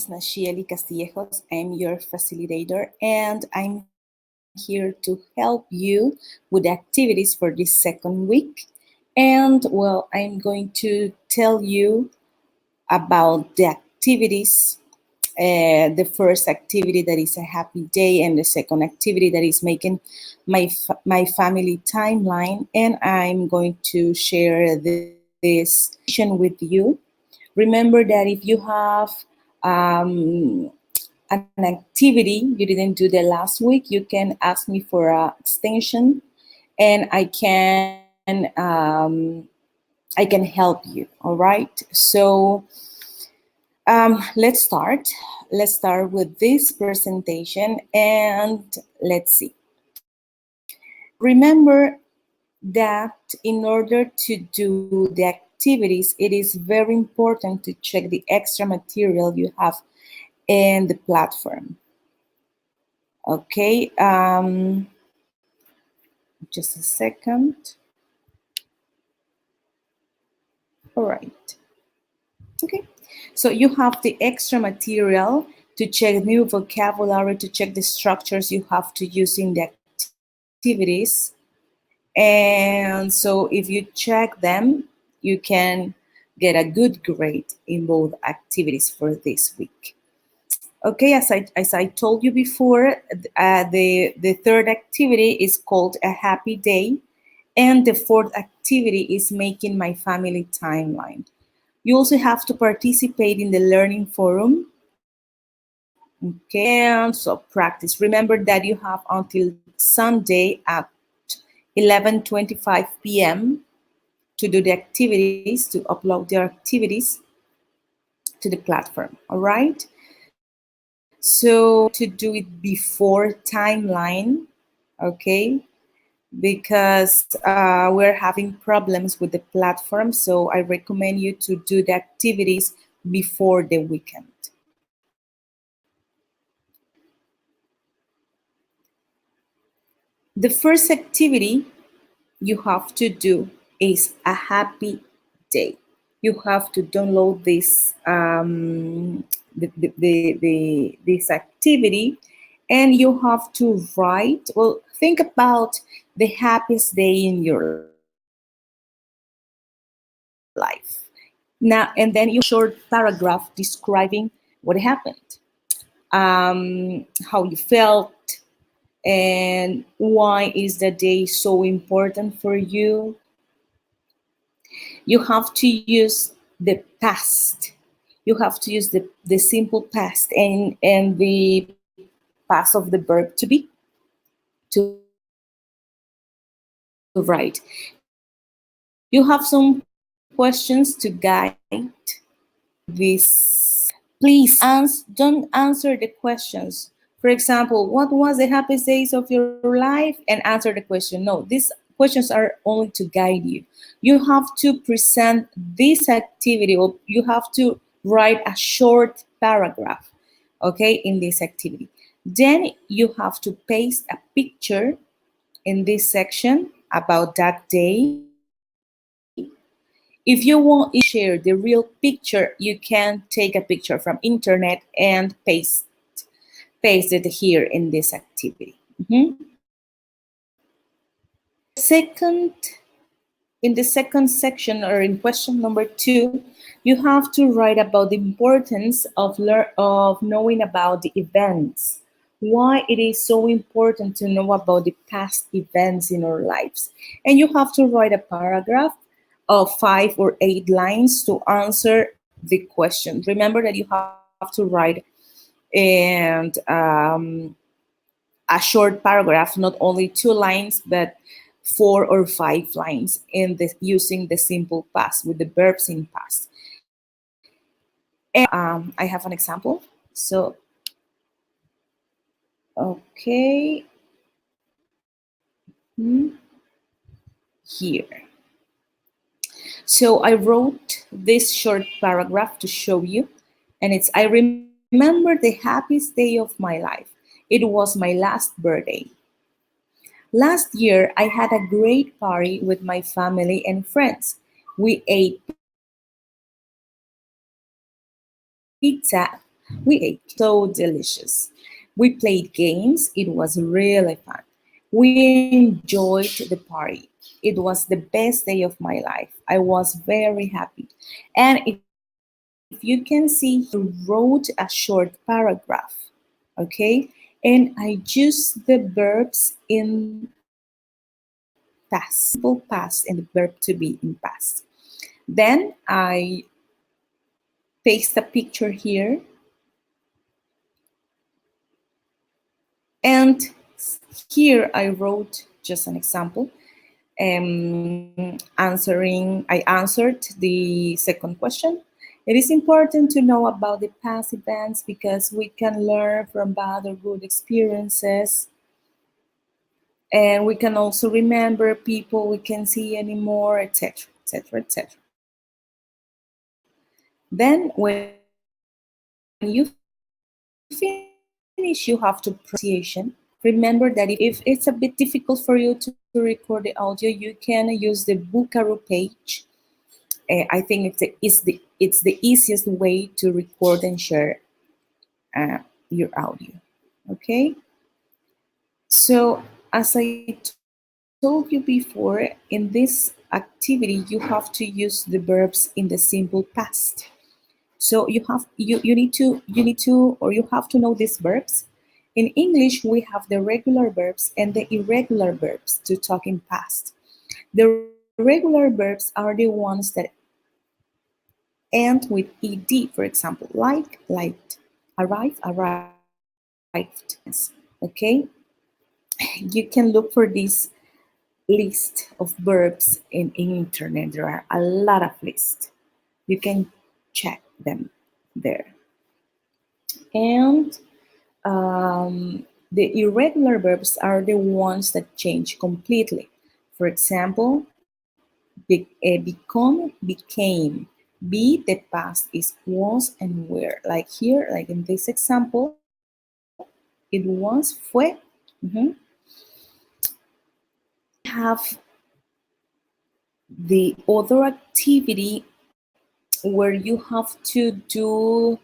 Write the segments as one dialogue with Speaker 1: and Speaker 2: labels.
Speaker 1: is Nashieli Castillejos. I'm your facilitator, and I'm here to help you with the activities for this second week. And well, I'm going to tell you about the activities. The first activity that is a happy day, and the second activity that is making my family timeline. And I'm going to share this with you. Remember that if you have an activity you didn't do the last week, you can ask me for an extension, and I can help you. All right. So let's start. Let's start with this presentation, and let's see. Remember that in order to do the activities, it is very important to check the extra material you have in the platform. Okay, just a second. All right. Okay, so you have the extra material to check new vocabulary, to check the structures you have to use in the activities. And so if you check them, you can get a good grade in both activities for this week. Okay, as I told you before, the third activity is called a happy day, and the fourth activity is making my family timeline. You also have to participate in the learning forum. Okay, and so practice. Remember that you have until Sunday at 11:25 p.m. to do the activities, to upload their activities to the platform. All right. So to do it before timeline, okay, because we're having problems with the platform. So I recommend you to do the activities before the weekend. The first activity you have to do is a happy day. You have to download this this activity, and you have to write. Well, think about the happiest day in your life. Now, and then you short paragraph describing what happened, how you felt, and why is the day so important for you. You have to use the past. You have to use the simple past and the past of the verb to be, to write. You have some questions to guide this. Please don't answer the questions. For example, what was the happiest days of your life? And answer the question. No, these questions are only to guide you. You have to present this activity, or you have to write a short paragraph, okay, in this activity. Then you have to paste a picture in this section about that day. If you want to share the real picture, you can take a picture from internet and paste it here in this activity. In the second section, or in question number 2, you have to write about the importance of knowing about the events. Why it is so important to know about the past events in our lives. And you have to write a paragraph of 5 or 8 lines to answer the question. Remember that you have to write and a short paragraph, not only 2 lines, but 4 or 5 lines in using the simple past with the verbs in past. And I have an example. So, okay, here. So I wrote this short paragraph to show you, and it's, I remember the happiest day of my life. It was my last birthday. Last year, I had a great party with my family and friends. We ate pizza We ate so delicious. We played games. It was really fun. We enjoyed the party. It was the best day of my life. I was very happy. And if you can see, he wrote a short paragraph. Okay? And I used the verbs in past, simple past, and the verb to be in past. Then I paste a picture here, and here I wrote just an example. I answered the second question. It is important to know about the past events because we can learn from bad or good experiences, and we can also remember people we can see anymore, etc., etc., etc. Then, when you finish, you have to pronunciation. Remember that if it's a bit difficult for you to record the audio, you can use the Buckaroo page. I think it's the easiest way to record and share your audio. Okay. So as I told you before, in this activity, you have to use the verbs in the simple past. So you have to know these verbs. In English, we have the regular verbs and the irregular verbs to talk in past. The regular verbs are the ones that end with ed, for example, like, liked, arrive, arrived, okay? You can look for this list of verbs in internet. There are a lot of lists. You can check them there. And the irregular verbs are the ones that change completely. For example, become, became. Be, the past is was and were. Like here, like in this example, it was, fue. Mhm. Have the other activity where you have to do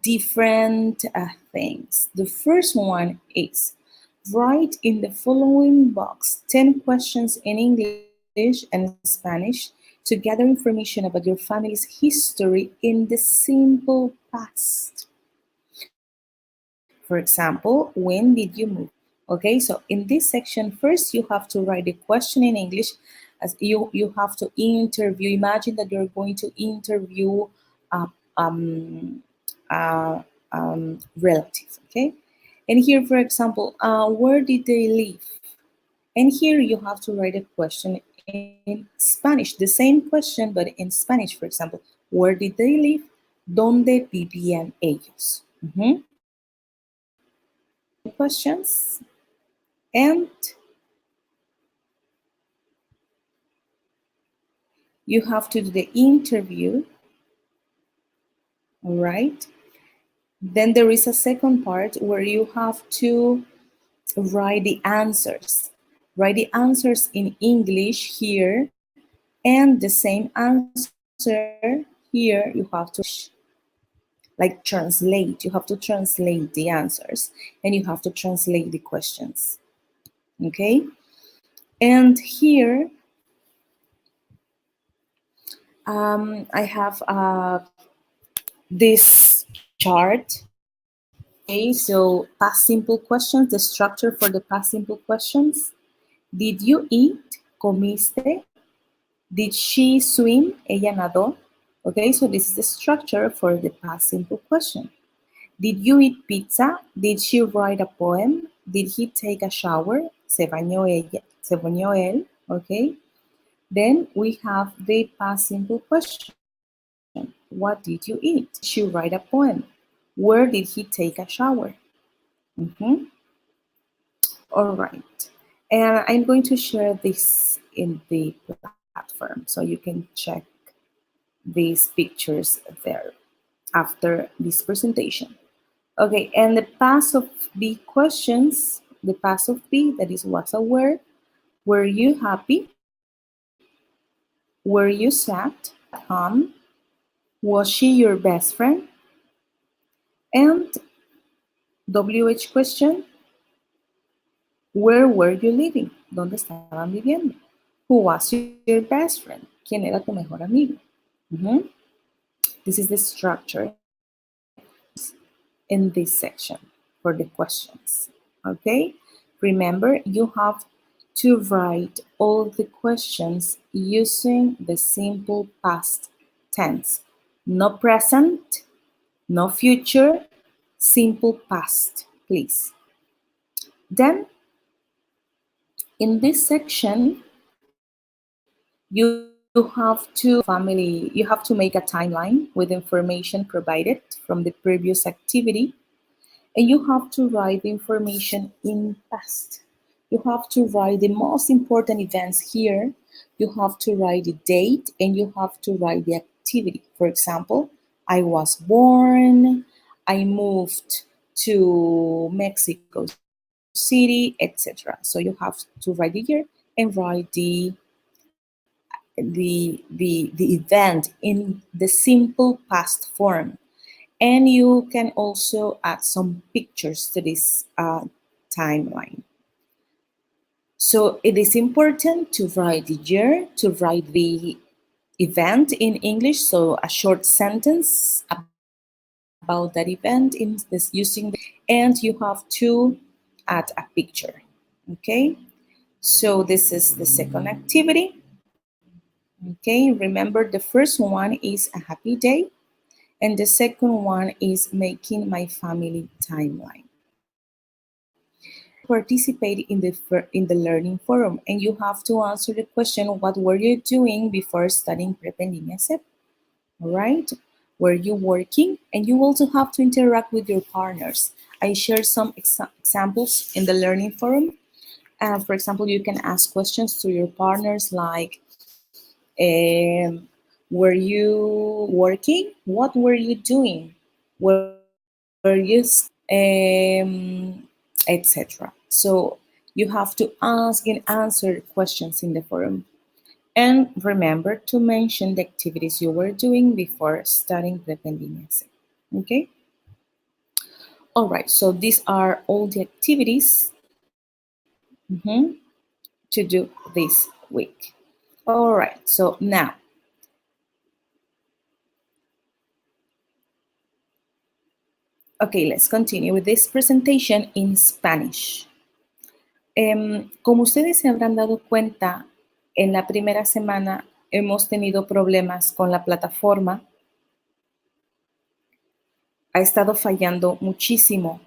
Speaker 1: different things. The first one is write in the following box 10 questions in English and Spanish to gather information about your family's history in the simple past. For example, when did you move? Okay, so in this section, first you have to write the question in English. As you have to interview. Imagine that you're going to interview a, um, a, relative. Okay, and here, for example, where did they live? And here you have to write a question in Spanish, the same question, but in Spanish, for example, where did they live? ¿Dónde vivían ellos? Questions, and you have to do the interview. All right. Then there is a second part where you have to write the answers. Write the answers in English here, and the same answer here you have to like translate. You have to translate the answers, and you have to translate the questions. Okay. And here I have this chart. Okay, so past simple questions, the structure for the past simple questions. Did you eat? ¿Comiste? Did she swim? Ella nadó. Okay, so this is the structure for the past simple question. Did you eat pizza? Did she write a poem? Did he take a shower? Se bañó ella. Se bañó él. Okay. Then we have the past simple question. What did you eat? Did she write a poem? Where did he take a shower? All right. And I'm going to share this in the platform so you can check these pictures there after this presentation. Okay, and the past of B questions, the past of B, that is was a word. Were you happy? Were you sad? Home? Was she your best friend? And WH question, where were you living? ¿Dónde estaban viviendo? Who was your best friend? ¿Quién era tu mejor amigo? This is the structure in this section for the questions. Okay? Remember, you have to write all the questions using the simple past tense. No present, no future, simple past, please. Then, in this section, you have to make a timeline with information provided from the previous activity, and you have to write the information in past. You have to write the most important events here. You have to write the date, and you have to write the activity. For example, I was born, I moved to Mexico City, etc. So you have to write the year and write the event in the simple past form. And you can also add some pictures to this timeline. So it is important to write the year, to write the event in English, so a short sentence about that event in this and you have to add a picture. Okay, so this is the second activity. Okay, remember the first one is a happy day, and the second one is making my family timeline. Participate in the learning forum, and you have to answer the question, what were you doing before studying Prepa en Línea SEP? All right, were you working? And you also have to interact with your partners. I shared some examples in the learning forum. For example, you can ask questions to your partners like, were you working? What were you doing? Were you, etc. So you have to ask and answer questions in the forum. And remember to mention the activities you were doing before starting Prepa en Línea SEP. Okay? All right, so these are all the activities to do this week. All right, so now, okay, let's continue with this presentation in Spanish. Como ustedes se habrán dado cuenta, en la primera semana hemos tenido problemas con la plataforma. Ha estado fallando muchísimo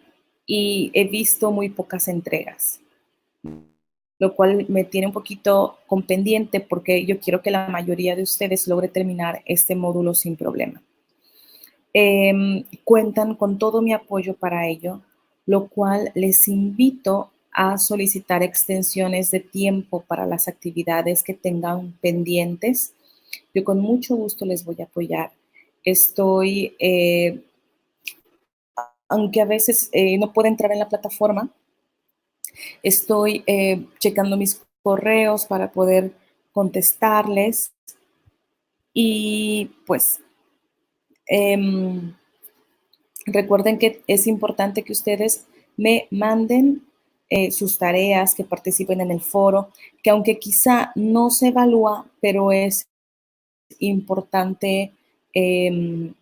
Speaker 1: y he visto muy pocas entregas, lo cual me tiene un poquito con pendiente porque yo quiero que la mayoría de ustedes logre terminar este módulo sin problema. Cuentan con todo mi apoyo para ello, lo cual les invito a solicitar extensiones de tiempo para las actividades que tengan pendientes. Yo con mucho gusto les voy a apoyar. Estoy, aunque a veces no puedo entrar en la plataforma, estoy checando mis correos para poder contestarles y pues recuerden que es importante que ustedes me manden sus tareas, que participen en el foro, que aunque quizá no se evalúa, pero es importante que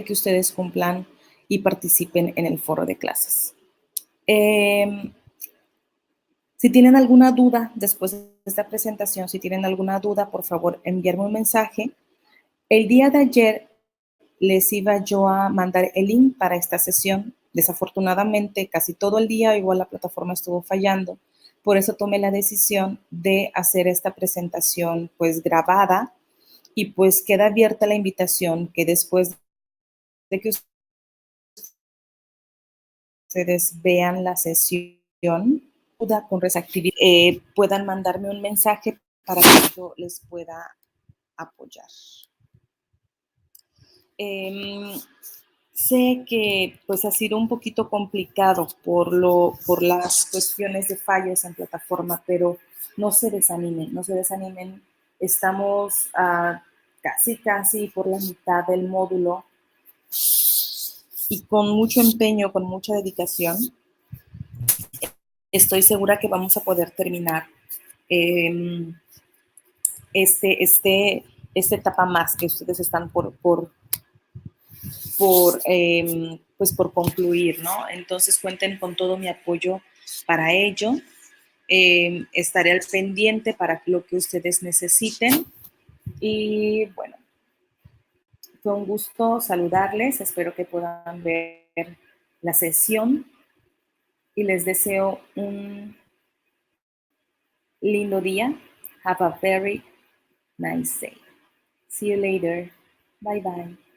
Speaker 1: ustedes cumplan y participen en el foro de clases. Si tienen alguna duda después de esta presentación, si tienen alguna duda, por favor, enviarme un mensaje. El día de ayer les iba yo a mandar el link para esta sesión. Desafortunadamente, casi todo el día, igual la plataforma estuvo fallando. Por eso tomé la decisión de hacer esta presentación pues grabada y pues queda abierta la invitación que después de que ustedes vean la sesión, con resactividad, puedan mandarme un mensaje para que yo les pueda apoyar. Sé que pues ha sido un poquito complicado por las cuestiones de fallos en plataforma, pero no se desanimen, no se desanimen. Estamos casi por la mitad del módulo y con mucho empeño, con mucha dedicación, estoy segura que vamos a poder terminar eh, esta etapa más que ustedes están pues por concluir, ¿no? Entonces cuenten con todo mi apoyo para ello. Estaré al pendiente para lo que ustedes necesiten. Y bueno, fue un gusto saludarles. Espero que puedan ver la sesión y les deseo un lindo día. Have a very nice day. See you later. Bye bye.